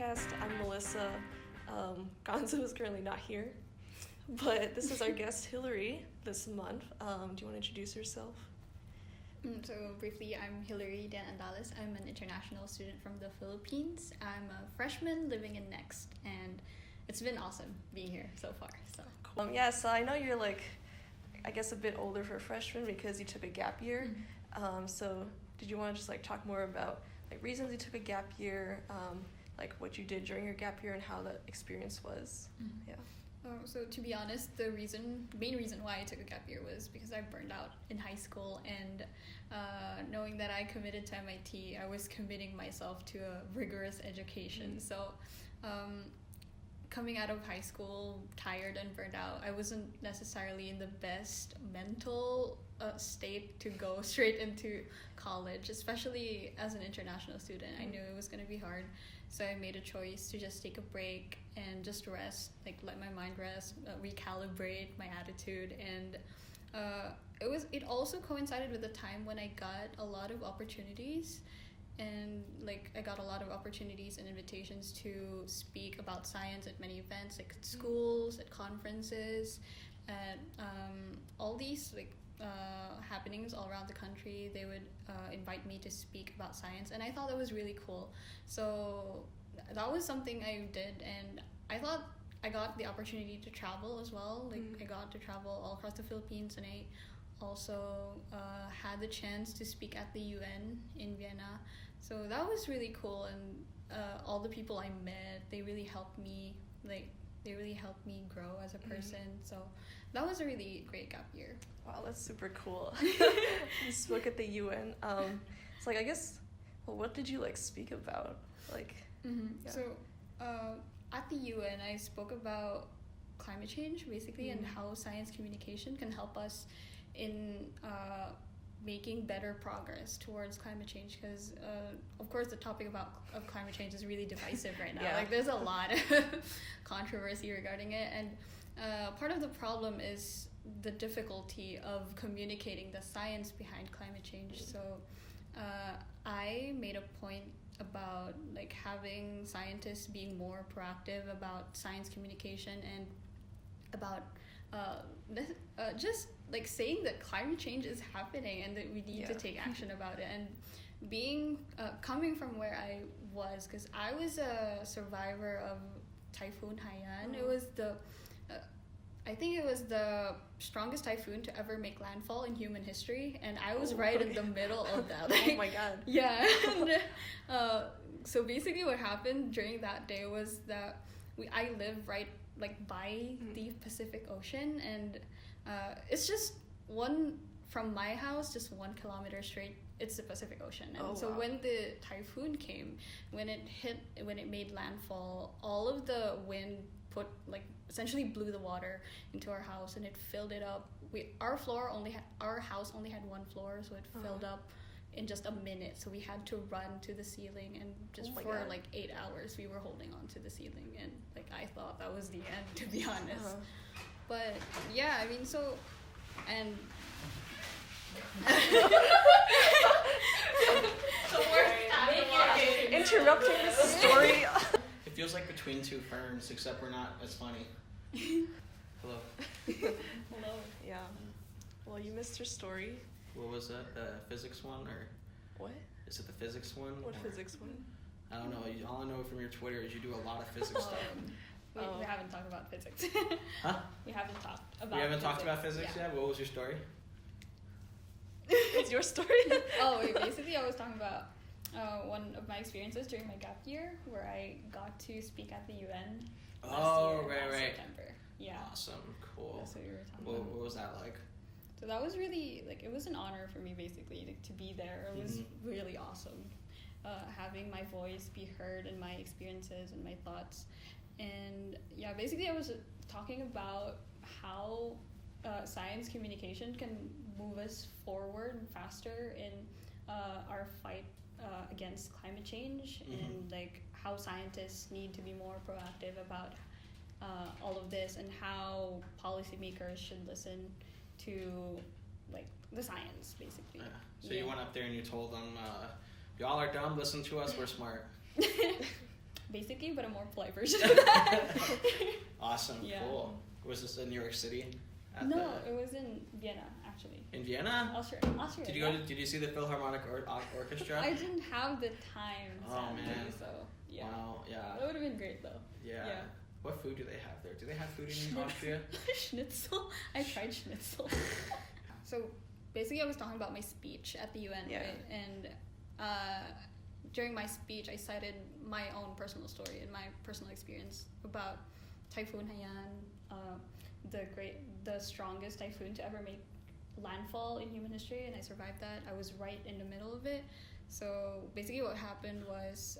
podcast. I'm Melissa. Gonzo is currently not here, but this is our guest Hillary this month. Do you want to introduce yourself? So briefly, I'm Hillary Diane Andales. I'm an international student from the Philippines. I'm a freshman living in Next, and it's been awesome being here so far. So cool. So I know you're I guess a bit older for a freshman because you took a gap year. Mm-hmm. So did you want to just talk more about reasons you took a gap year, what you did during your gap year and how that experience was? Mm-hmm. Yeah. So to be honest, the main reason why I took a gap year was because I burned out in high school, and knowing that I committed to MIT, I was committing myself to a rigorous education. Mm-hmm. So coming out of high school tired and burned out, I wasn't necessarily in the best mental state to go straight into college, especially as an international student. I knew it was going to be hard, so I made a choice to just take a break and just rest, let my mind rest, recalibrate my attitude, and it also coincided with a time when I got a lot of opportunities, and I got a lot of opportunities and invitations to speak about science at many events, at schools, at conferences, at all these happenings all around the country. They would invite me to speak about science, and I thought that was really cool. So that was something I did, and I thought I got the opportunity to travel as well. I got to travel all across the Philippines, and I also had the chance to speak at the UN in Vienna. So that was really cool, and all the people I met, they really helped me grow as a person. So that was a really great gap year. Wow, that's super cool. You spoke at the UN. I guess, what did you speak about? Yeah. So at the UN, I spoke about climate change basically, and how science communication can help us in making better progress towards climate change, because of course the topic of climate change is really divisive right now. Yeah. There's a lot of controversy regarding it, and part of the problem is the difficulty of communicating the science behind climate change. So I made a point about having scientists being more proactive about science communication, and about just saying that climate change is happening and that we need to take action about it. And being coming from where I was, because I was a survivor of Typhoon Haiyan. It was I think it was the strongest typhoon to ever make landfall in human history, and I was right in the middle of that. Oh my god. Yeah. And, so basically what happened during that day was that I live right by the Pacific Ocean, and it's just from my house, just 1 kilometer straight, it's the Pacific Ocean. And so when the typhoon came, when it made landfall, all of the wind essentially blew the water into our house, and it filled it up. Our house only had 1 floor, so it filled up in just a minute. So we had to run to the ceiling, and just for 8 hours we were holding on to the ceiling, and I thought that was the end, to be honest. But yeah, I mean, so, and interrupting the story. It feels like between two ferns, except we're not as funny. Hello. Hello. Yeah. Well, you missed her story. What was that? The physics one, or what? Is it the physics one? What physics one? I don't know. All I know from your Twitter is you do a lot of physics stuff. We haven't talked about physics. Huh? We haven't talked about. We haven't physics. talked about physics yet. What was your story? What's your story? Basically, I was talking about one of my experiences during my gap year, where I got to speak at the UN. Last September. Yeah. Awesome. Cool. That's what we were talking about. What was that like? So that was really it was an honor for me, basically, to be there. It was really awesome, having my voice be heard, and my experiences and my thoughts. And yeah, basically I was talking about how science communication can move us forward faster in our fight against climate change, and how scientists need to be more proactive about all of this, and how policymakers should listen to the science, basically. Yeah. So you went up there and you told them, y'all are dumb, listen to us, we're smart. basically, but a more polite version of that. Awesome. Yeah. Cool. Was this in New York City? No, it was in Vienna, actually. In Vienna? Austria. Did you Did you see the Philharmonic Orchestra? I didn't have the time, Oh, sadly, man. so yeah. Wow. Yeah. That would have been great though. Yeah. Yeah. What food do they have there? Do they have food in Austria? Schnitzel. I tried schnitzel. So basically, I was talking about my speech at the UN, Yeah. right? And during my speech, I cited my own personal story and my personal experience about Typhoon Haiyan, the strongest typhoon to ever make landfall in human history, and I survived that. I was right in the middle of it. So basically, what happened was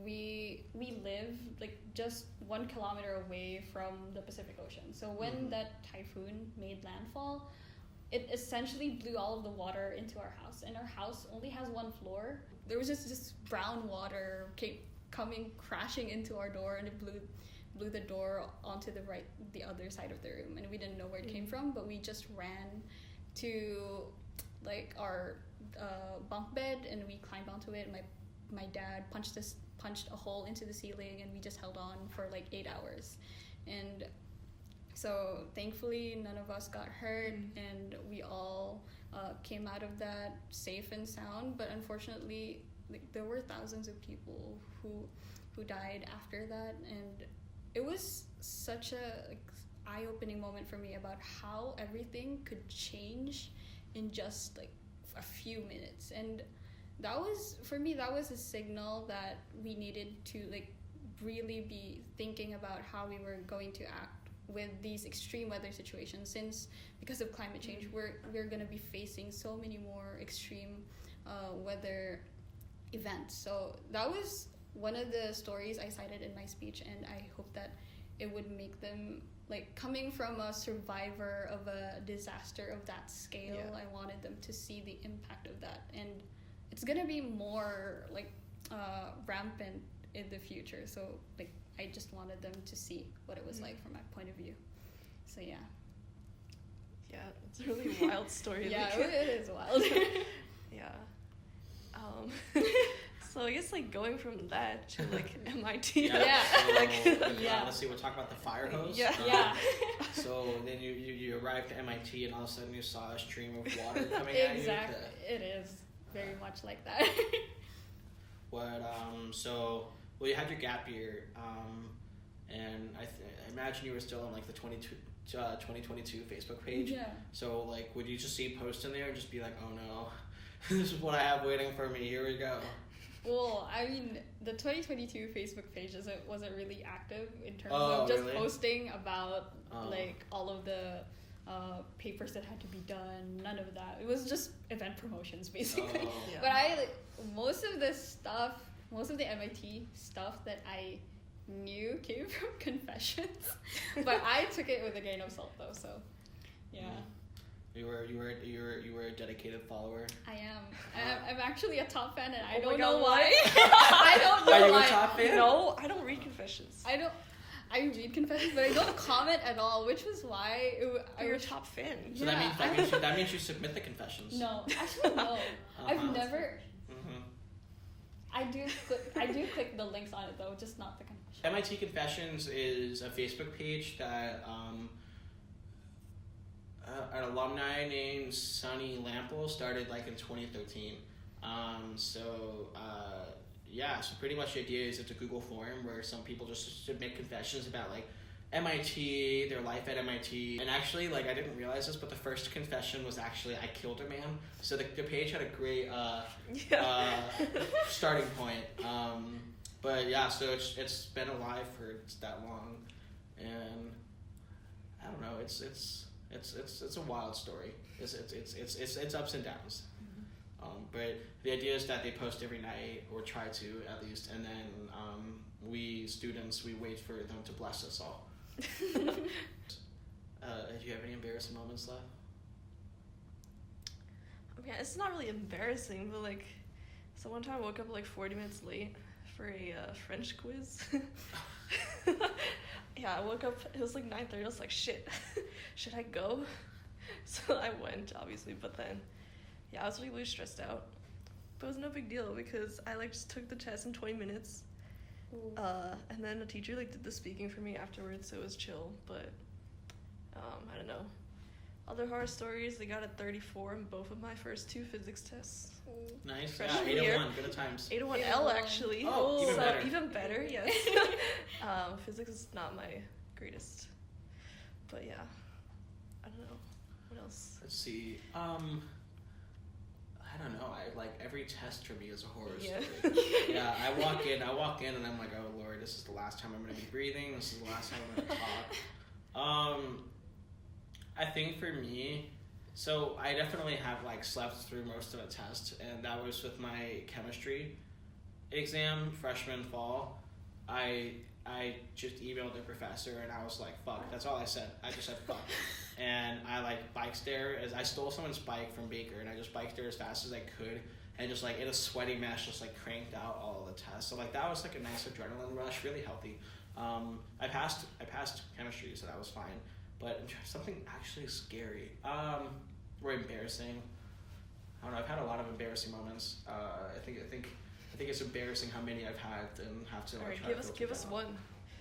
we live like just 1 kilometer away from the Pacific Ocean. So when that typhoon made landfall, it essentially blew all of the water into our house, and our house only has 1 floor. There was just this brown water coming crashing into our door, and it blew the door onto the other side of the room, and we didn't know where it came from, but we just ran to like our bunk bed, and we climbed onto it. My dad punched a hole into the ceiling, and we just held on for like 8 hours, and so thankfully none of us got hurt, and we all came out of that safe and sound. But unfortunately, like, there were thousands of people who died after that, and it was such a eye-opening moment for me about how everything could change in just like a few minutes. And that was, for me, that was a signal that we needed to like really be thinking about how we were going to act with these extreme weather situations, since because of climate change we're going to be facing so many more extreme weather events. So that was one of the stories I cited in my speech, and I hope that it would make them, like, coming from a survivor of a disaster of that scale, I wanted them to see the impact of that. And it's gonna be more like rampant in the future, so like I just wanted them to see what it was like from my point of view. So yeah, it's a really wild story. yeah, like, it is wild. yeah. So I guess like going from that to like MIT. Yeah. Honestly, we'll talk about the fire hose. Yeah. So then you arrived at MIT, and all of a sudden you saw a stream of water coming Exactly. at you. It is very much like that. You had your gap year, and I imagine you were still on like the 2022 Facebook page. Yeah. So like, would you just see posts in there and just be like, oh no, this is what I have waiting for me. Here we go. Well, I mean, the 2022 Facebook page wasn't really active in terms of just posting about like all of the papers that had to be done. None of that. It was just event promotions basically. But most of the MIT stuff that I knew came from confessions, but I took it with a grain of salt though. So yeah. You were a dedicated follower. I am. I'm actually a top fan, and I Oh don't my know God, why. I don't know Are you why. a top fan? No, I don't read confessions. I read confessions, but I don't comment at all, which was why You're a top fan. So Yeah. that means you submit the confessions. No, actually no. I've never. Mm-hmm. I do click the links on it though, just not the confession. MIT Confessions is a Facebook page that an alumni named Sonny Lample started like in 2013. So pretty much the idea is it's a Google form where some people just submit confessions about like MIT, their life at MIT. And actually, like, I didn't realize this, but the first confession was actually I killed a man. So the page had a great starting point. But yeah, so it's been alive for that long, and I don't know. It's a wild story. It's ups and downs. But the idea is that they post every night, or try to at least, and then we students, we wait for them to bless us all. Do you have any embarrassing moments left? I mean, it's not really embarrassing, but like, so one time I woke up like 40 minutes late for a French quiz. Yeah, I woke up, it was like 9:30, I was like, shit, should I go? So I went, obviously, but then, yeah, I was really stressed out. But it was no big deal because I like just took the test in 20 minutes. And then a teacher like did the speaking for me afterwards, so it was chill. But I don't know. Other horror stories. They got a 34 in both of my first 2 physics tests. Nice. Freshman Yeah, year. 801. Good times. 801L actually. Oh, even so better. even better. Yes. Physics is not my greatest, but yeah. I don't know. What else? Let's see. I don't know. I like every test for me is a horror Yeah. story. Yeah, I walk in and I'm like, oh Lord, this is the last time I'm gonna be breathing. This is the last time I'm gonna talk. I think for me, so I definitely have like slept through most of the test, and that was with my chemistry exam freshman fall. I just emailed the professor and I was like, fuck. That's all I said. I just said fuck. And I like biked there as I stole someone's bike from Baker, and I just biked there as fast as I could, and just like in a sweaty mess just like cranked out all of the tests. So like that was like a nice adrenaline rush, really healthy. I passed chemistry, so that was fine. But something actually scary or embarrassing. I don't know. I've had a lot of embarrassing moments. I think it's embarrassing how many I've had and have to like. All right, try to give filter us down. one.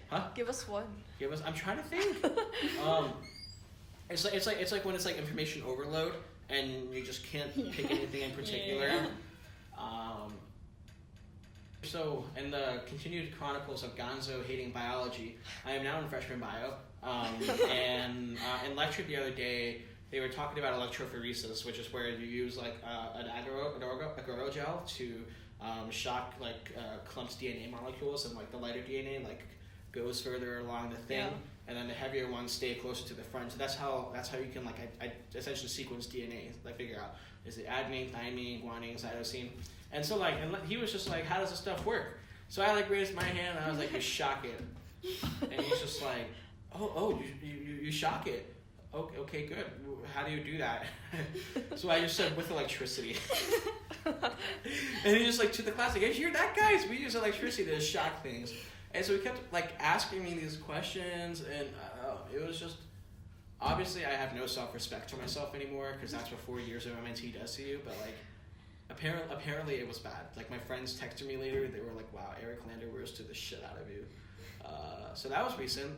Huh? Give us one. I'm trying to think. It's like when it's like information overload and you just can't pick anything in particular. Yeah. So in the continued chronicles of Gonzo hating biology, I am now in freshman bio. And in lecture the other day, they were talking about electrophoresis, which is where you use like an agarogel to shock like clumps DNA molecules, and like the lighter DNA like goes further along the thing, and then the heavier ones stay closer to the front. So that's how you can like I essentially sequence DNA, like figure out is it adenine, thymine, guanine, cytosine, and so like and he was just like, how does this stuff work? So I like raised my hand and I was like, you shock it, and he's just like, oh you shock it. Okay, good. How do you do that? So I just said with electricity. And he just like to the class, like, hey, you're that guys. We use electricity to shock things. And so he kept like asking me these questions, and it was just obviously I have no self-respect for myself anymore because that's what 4 years of MIT does to you. But like apparently it was bad. Like my friends texted me later, they were like, "Wow, Eric Lander roasted the shit out of you." So that was recent.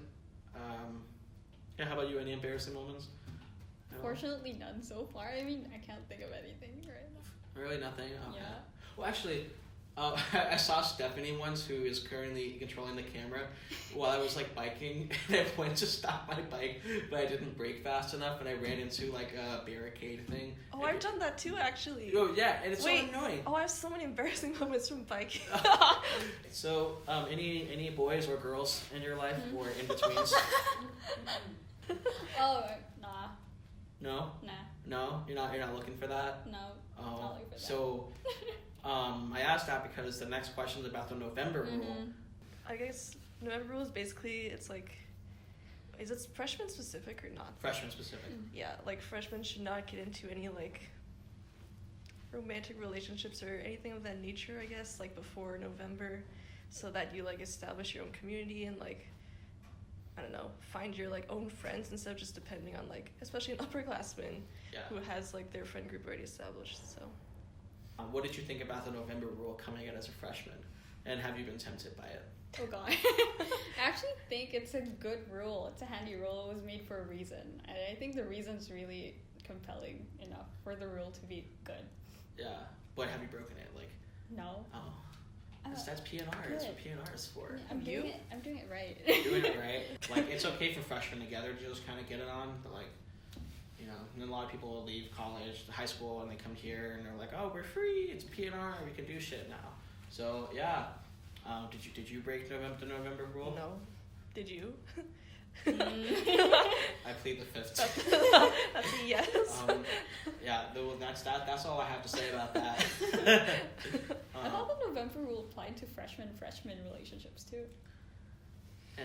Yeah, how about you? Any embarrassing moments? Fortunately, none so far. I mean, I can't think of anything right now. Really nothing? Okay. Yeah. Well, actually, I saw Stephanie once, who is currently controlling the camera, while I was like biking, and I went to stop my bike, but I didn't brake fast enough, and I ran into like a barricade thing. Oh, I've done that too, actually. Oh yeah, and it's so Wait. annoying. Oh, I have so many embarrassing moments from biking. So, any boys or girls in your life or in betweens? Oh, nah. No, Nah. no, you're not looking for that. No. Oh, Not looking for that. so I asked that because the next question is about the November rule. I guess November rule is basically, it's like, is it freshman specific or not? Freshman specific. Yeah, like freshmen should not get into any like romantic relationships or anything of that nature, I guess, like before November, so that you like establish your own community and like, I don't know, find your like own friends instead of just depending on like, especially an upperclassman Yeah. who has like their friend group already established. So What did you think about the November rule coming in as a freshman? And have you been tempted by it? Oh god. I actually think it's a good rule. It's a handy rule. It was made for a reason. And I think the reason's really compelling enough for the rule to be good. Yeah. But have you broken it? Like, No. oh. That's PNR. That's what PNR is for. I'm You? doing it right. You're doing it right. Like, it's okay for freshmen together to just kind of get it on, but like, you know, and then a lot of people will leave college, high school, and they come here and they're like, oh, we're free. It's PNR. We can do shit now. So yeah. Did you break the November rule? no, did you? I plead the fifth. That's a yes. Yeah, that's all I have to say about that. I thought the November rule applied to freshman relationships too. Eh.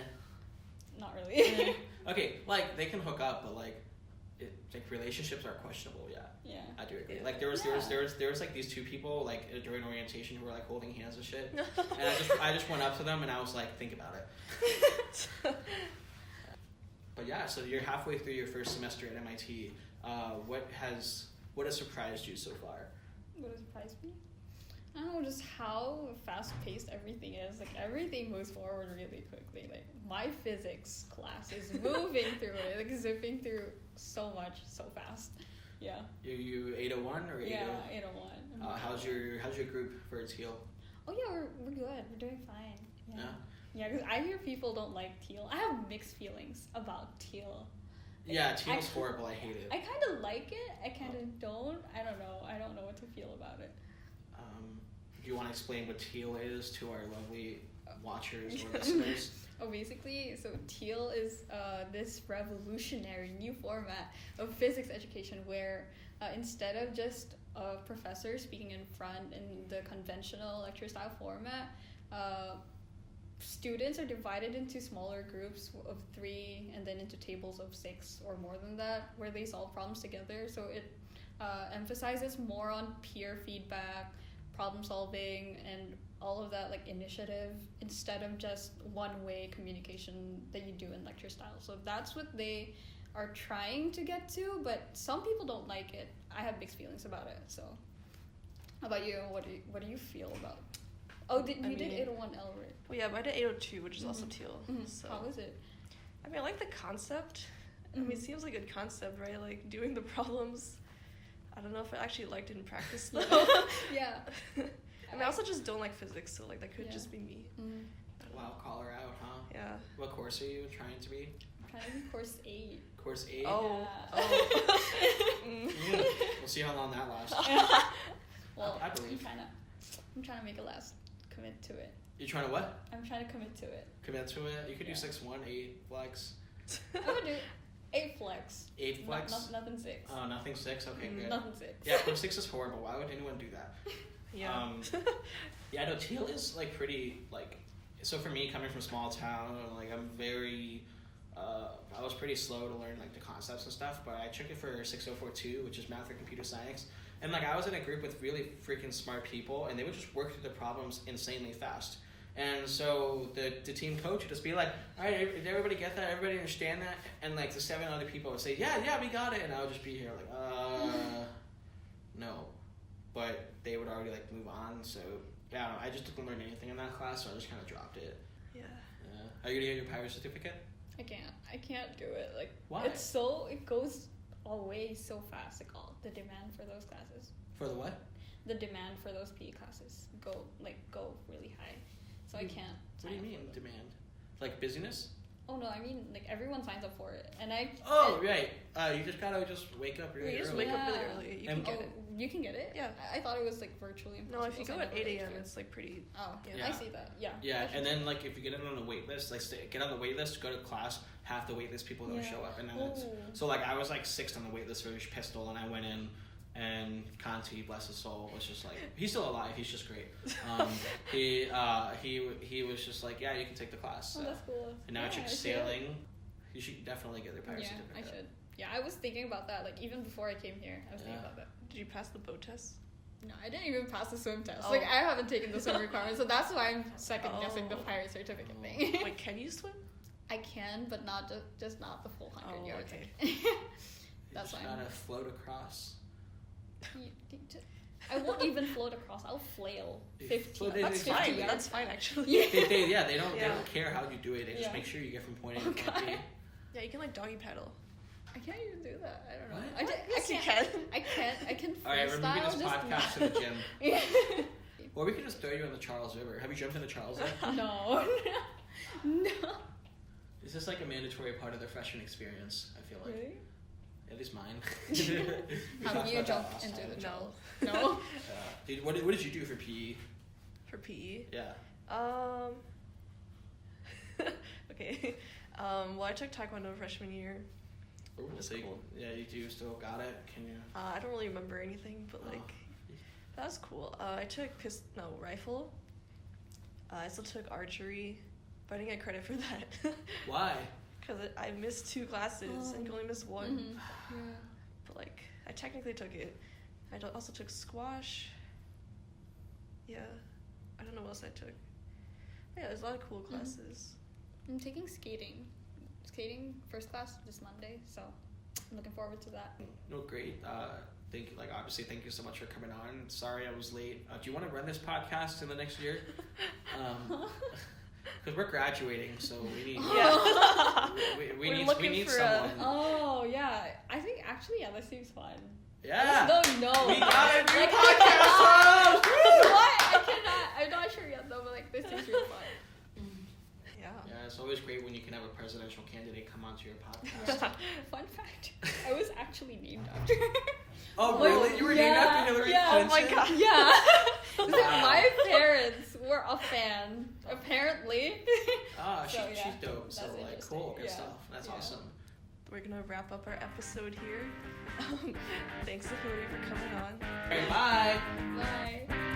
Not really. Okay, like they can hook up, but like relationships are questionable. Yeah, Yeah. I do agree. Yeah. Like there was like these two people like during orientation who were like holding hands and shit, and I just went up to them and I was like, think about it. But yeah, so you're halfway through your first semester at MIT. What has surprised you so far? What has surprised me? I don't know, just how fast-paced everything is. Like, everything moves forward really quickly. Like, my physics class is moving through it, like, zipping through so much, so fast. Yeah. You 801 or 80? Yeah, 801. How's your group for teal? Oh, yeah, we're good. We're doing fine. Yeah. Yeah, because I hear people don't like teal. I have mixed feelings about teal. Yeah, teal's horrible. I hate it. I kind of like it. I kind of don't. I don't know. I don't know what to feel about it. Do you want to explain what teal is to our lovely watchers or listeners? Oh, basically, so teal is this revolutionary new format of physics education where instead of just a professor speaking in front in the conventional lecture style format, students are divided into smaller groups of 3 and then into tables of 6 or more than that, where they solve problems together. So it emphasizes more on peer feedback, problem solving, and all of that, like, initiative, instead of just one-way communication that you do in lecture style. So that's what they are trying to get to, but some people don't like it. I have mixed feelings about it. So how about you? What do you feel about? Oh, did 801L, right? Well, yeah, but I did 802, which is also teal. Mm-hmm. So How is it? I mean, I like the concept. I mean, it seems like a good concept, right? Like, doing the problems. I don't know if I actually liked it in practice, though. Yeah. I mean, I also just don't like physics, so, like, that could just be me. Wow, call her out, huh? Yeah. What course are you trying to be? I'm trying to be course 8. Course 8? Oh. Yeah. We'll see how long that lasts. Well, I believe. I'm trying to make it last. Commit to it. You're trying to what? I'm trying to commit to it. Commit to it? You could do 6-1, 8 flex. I'm gonna do 8 flex. 8 flex? Nothing 6. Oh, nothing 6? Okay, good. Nothing 6. Yeah, course 6 is horrible. Why would anyone do that? Yeah. Yeah, no, teal is, like, pretty, like, so for me, coming from small town, like, I'm very, I was pretty slow to learn, like, the concepts and stuff, but I took it for 6042, which is math or computer science, and, like, I was in a group with really freaking smart people, and they would just work through the problems insanely fast. And so the team coach would just be like, all right, did everybody get that? Everybody understand that? And, like, the 7 other people would say, yeah, we got it. And I would just be here like, no. But they would already, like, move on. So, yeah, I don't know. I just didn't learn anything in that class, so I just kind of dropped it. Yeah. Are you going to get your pirate certificate? I can't do it. Like, why? It goes away so fast. Like, all the demand for those classes. For the what? The demand for those PE classes go really high. So I can't. What do you mean, demand? Like busyness? Oh no, I mean, like, everyone signs up for it, and I. Right. You just gotta wake up really early. You just wake up really early. You can get it. You can get it? Yeah. I thought it was, like, virtually impossible. No, if you go at 8 a.m., it's, like, pretty. Oh, yeah. I see that. Yeah. Yeah, and then, like, if you get on the wait list, like, get on the wait list, go to class, half the wait list people don't show up, and then it's so, like, I was, like, 6th on the wait list for Pistol, and I went in. And Conti, bless his soul, was just like, he's still alive. He's just great. He was just like, yeah, you can take the class. So. Oh, that's cool. And now I took sailing. You should definitely get their pirate certificate. Yeah, I should. Yeah, I was thinking about that. Like, even before I came here, I was thinking about that. Did you pass the boat test? No, I didn't even pass the swim test. Like, I haven't taken the swim requirement, so that's why I'm second guessing the pirate certificate thing. Wait, can you swim? I can, but not just not the full 100 yards. Okay. That's why. You just gotta float across. I won't even float across. I'll flail 50. That's 50 fine. yards. That's fine, actually. They don't care how you do it. They just make sure you get from point A to point B. Yeah, you can, like, doggy paddle. I can't even do that. I don't know. What? I can freestyle. All right, we're moving this podcast to the gym. Yeah. Or we could just throw you in the Charles River. Have you jumped in the Charles River? No. No. Is this like a mandatory part of their freshman experience? I feel like. Really? At least mine. Have you jumped into the Charles? No. What did you do for PE? For PE? Yeah. Okay. Well, I took Taekwondo freshman year. Ooh, so cool. Yeah, you still got it? Can you? I don't really remember anything, but, like, that was cool. I took rifle. I still took archery, but I didn't get credit for that. Why? Because I missed 2 classes and could only miss 1. Mm-hmm. Yeah. But, like, I technically took it. I also took squash. Yeah. I don't know what else I took. Yeah, there's a lot of cool classes. I'm taking skating. Skating first class this Monday, so I'm looking forward to that. No, great. obviously, thank you so much for coming on. Sorry I was late. Do you want to run this podcast in the next year? Because we're graduating, so we need we need someone. Oh yeah, I think actually this seems fun. Yeah. I just don't know. We got a new like, podcast. What? I'm not sure yet though, but like this seems really fun. Yeah. Yeah, it's always great when you can have a presidential candidate come onto your podcast. Fun fact: I was actually named after. Oh really? You were named after Hillary Clinton? Oh my god. Yeah. Wow. My parents were a fan, apparently. She's dope. That's So like, cool, good stuff. That's awesome. We're gonna wrap up our episode here. Thanks to Hillary for coming on. Okay, bye. Bye.